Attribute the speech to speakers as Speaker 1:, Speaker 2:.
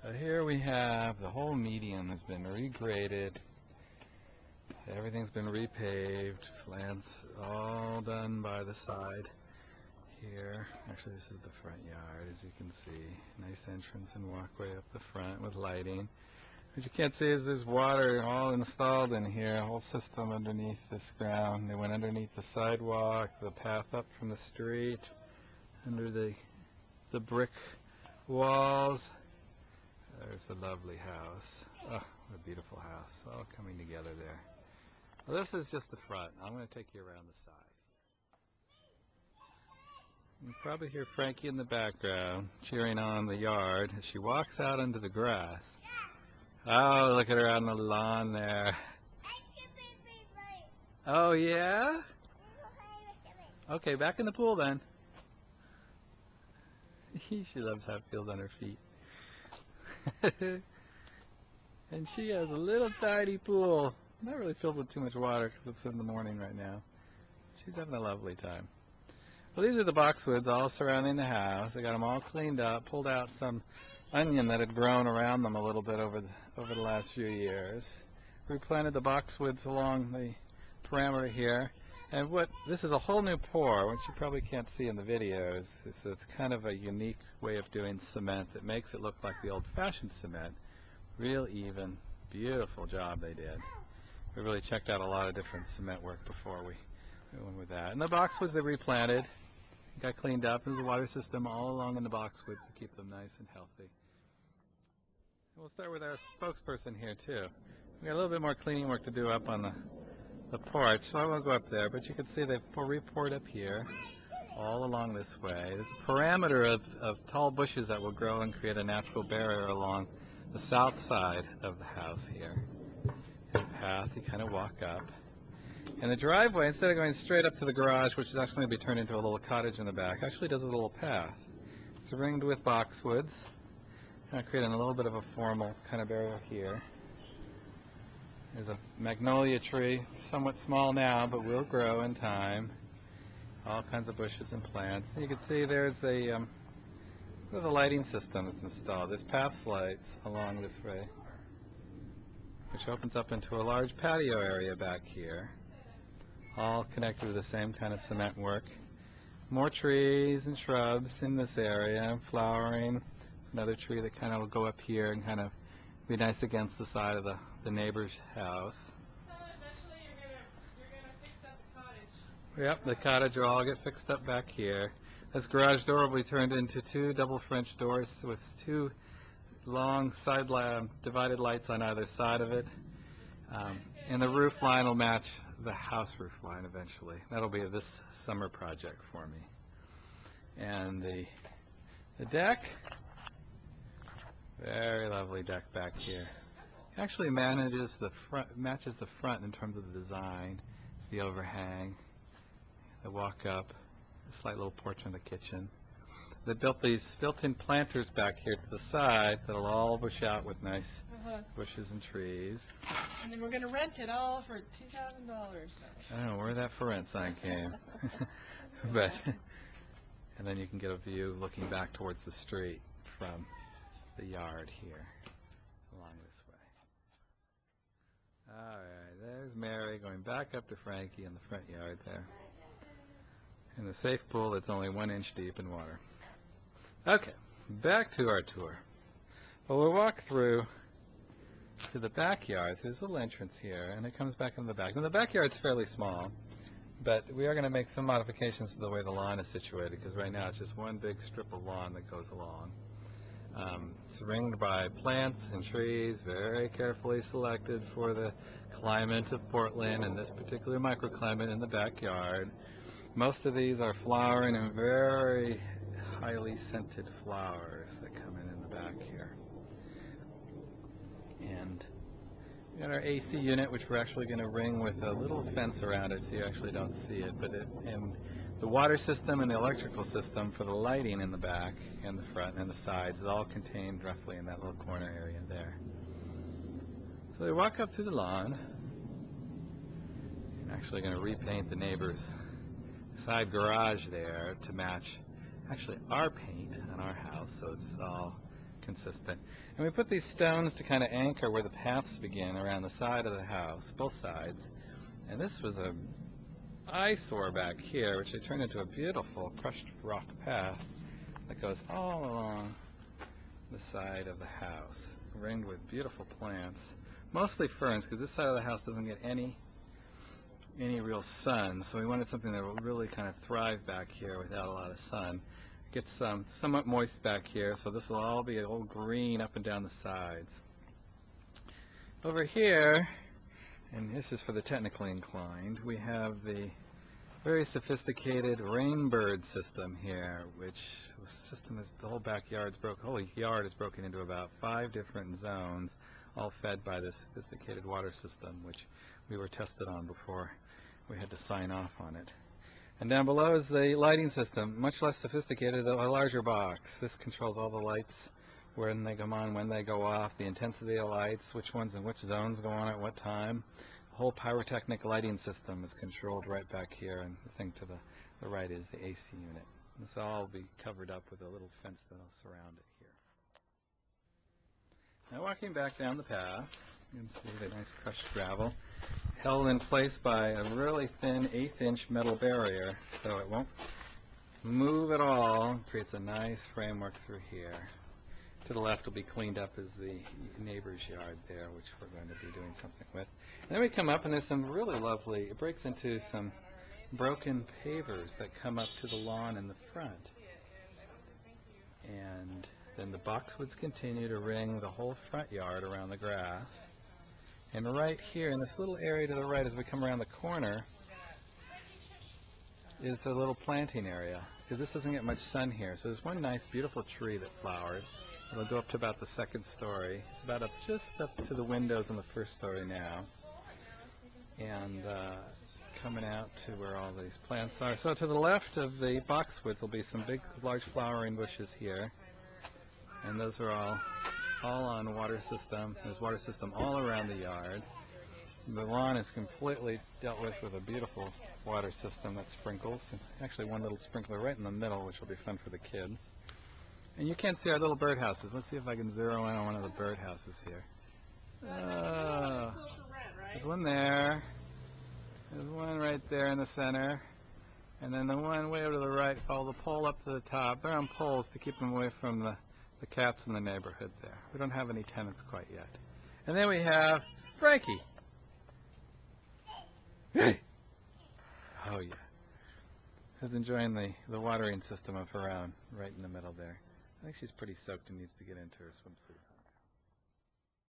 Speaker 1: So here we have the whole median has been regraded. Everything's been repaved. Plants all done by the side here. Actually, this is the front yard, as you can see. Nice entrance and walkway up the front with lighting. What you can't see is there's water all installed in here, a whole system underneath this ground. They went underneath the sidewalk, the path up from the street, under the brick walls. There's a lovely house. Oh, what a beautiful house, all coming together there. Well, this is just the front. I'm going to take you around the side. You can probably hear Frankie in the background cheering on the yard as she walks out into the grass. Oh, look at her on the lawn there. Oh, yeah? Okay, back in the pool then. She loves how it feels on her feet. And she has a little tiny pool. Not really filled with too much water because it's in the morning right now. She's having a lovely time. Well, these are the boxwoods all surrounding the house. They got them all cleaned up, pulled out some onion that had grown around them a little bit over the last few years. Replanted the boxwoods along the perimeter here. And this is a whole new pour, which you probably can't see in the videos. It's kind of a unique way of doing cement that makes it look like the old-fashioned cement. Real even, beautiful job they did. We really checked out a lot of different cement work before we went with that. And the boxwoods they replanted, got cleaned up. There's a water system all along in the boxwoods to keep them nice and healthy. We'll start with our spokesperson here too. We got a little bit more cleaning work to do up on the porch, so I won't go up there, but you can see they've re-poured up here all along this way. There's a parameter of tall bushes that will grow and create a natural barrier along the south side of the house here. And the path, you kind of walk up. And the driveway, instead of going straight up to the garage, which is actually going to be turned into a little cottage in the back, actually does a little path. It's ringed with boxwoods, kind of creating a little bit of a formal kind of barrier here. There's a magnolia tree, somewhat small now, but will grow in time. All kinds of bushes and plants. And you can see there's the lighting system that's installed. There's paths lights along this way, which opens up into a large patio area back here, all connected to the same kind of cement work. More trees and shrubs in this area, flowering. Another tree that kind of will go up here and kind of be nice against the side of the neighbor's house.
Speaker 2: So eventually you're gonna fix up the cottage.
Speaker 1: Yep, the cottage will all get fixed up back here. This garage door will be turned into two double French doors with two long side divided lights on either side of it. And the roof line will match the house roof line eventually. That'll be this summer project for me. And the deck, very lovely deck back here. Actually matches the front in terms of the design, the overhang, the walk up, a slight little porch in the kitchen. They built these built-in planters back here to the side that'll all bush out with nice bushes and trees.
Speaker 2: And then we're going to rent it all for $2,000.
Speaker 1: I don't know where that for rent sign came. But and then you can get a view looking back towards the street from the yard here along this way. Alright, there's Mary going back up to Frankie in the front yard there. In the safe pool that's only 1 inch deep in water. Okay, back to our tour. Well, we'll walk through to the backyard. There's a little entrance here, and it comes back in the back. Now, the backyard's fairly small, but we are going to make some modifications to the way the lawn is situated, because right now it's just one big strip of lawn that goes along. It's ringed by plants and trees, very carefully selected for the climate of Portland and this particular microclimate in the backyard. Most of these are flowering and very highly scented flowers that come in the back here. And we got our AC unit, which we're actually going to ring with a little fence around it so you actually don't see it. But and the water system and the electrical system for the lighting in the back and the front and the sides is all contained roughly in that little corner area there. So we walk up to the lawn. I'm actually going to repaint the neighbor's side garage there to match actually our paint on our house, so it's all consistent. And we put these stones to kind of anchor where the paths begin around the side of the house, both sides. And this was a eyesore back here, which they turned into a beautiful crushed rock path that goes all along the side of the house, ringed with beautiful plants, mostly ferns, because this side of the house doesn't get any real sun, so we wanted something that would really kind of thrive back here without a lot of sun. It gets somewhat moist back here, so this will all be all green up and down the sides. Over here, and this is for the technically inclined, we have the very sophisticated rainbird system here, which the system is, the whole backyard's broken, whole yard is broken into about 5 different zones, all fed by this sophisticated water system, which we were tested on before we had to sign off on it. And down below is the lighting system, much less sophisticated, though a larger box. This controls all the lights, when they come on, when they go off, the intensity of lights, which ones and which zones go on at what time. The whole pyrotechnic lighting system is controlled right back here, and the thing to the right is the AC unit. This will all be covered up with a little fence that will surround it here. Now walking back down the path, you can see the nice crushed gravel, held in place by a really thin 1/8-inch metal barrier, so it won't move at all. It creates a nice framework through here. To the left will be cleaned up as the neighbor's yard there, which we're going to be doing something with. And then we come up and there's some really lovely, it breaks into some broken pavers that come up to the lawn in the front. And then the boxwoods continue to ring the whole front yard around the grass. And right here in this little area to the right as we come around the corner is a little planting area, because this doesn't get much sun here. So there's one nice beautiful tree that flowers. It'll go up to about the 2nd story. It's about just up to the windows on the 1st story now. And coming out to where all these plants are. So to the left of the boxwoods will be some big, large flowering bushes here. And those are all on water system. There's water system all around the yard. The lawn is completely dealt with a beautiful water system that sprinkles. Actually one little sprinkler right in the middle, which will be fun for the kids. And you can't see our little birdhouses. Let's see if I can zero in on one of the birdhouses here. There's one there. There's one right there in the center. And then the one way over to the right, follow the pole up to the top. They're on poles to keep them away from the cats in the neighborhood there. We don't have any tenants quite yet. And then we have Frankie. Hey! Oh yeah. Who's enjoying the watering system of her own right in the middle there. I think she's pretty soaked and needs to get into her swimsuit.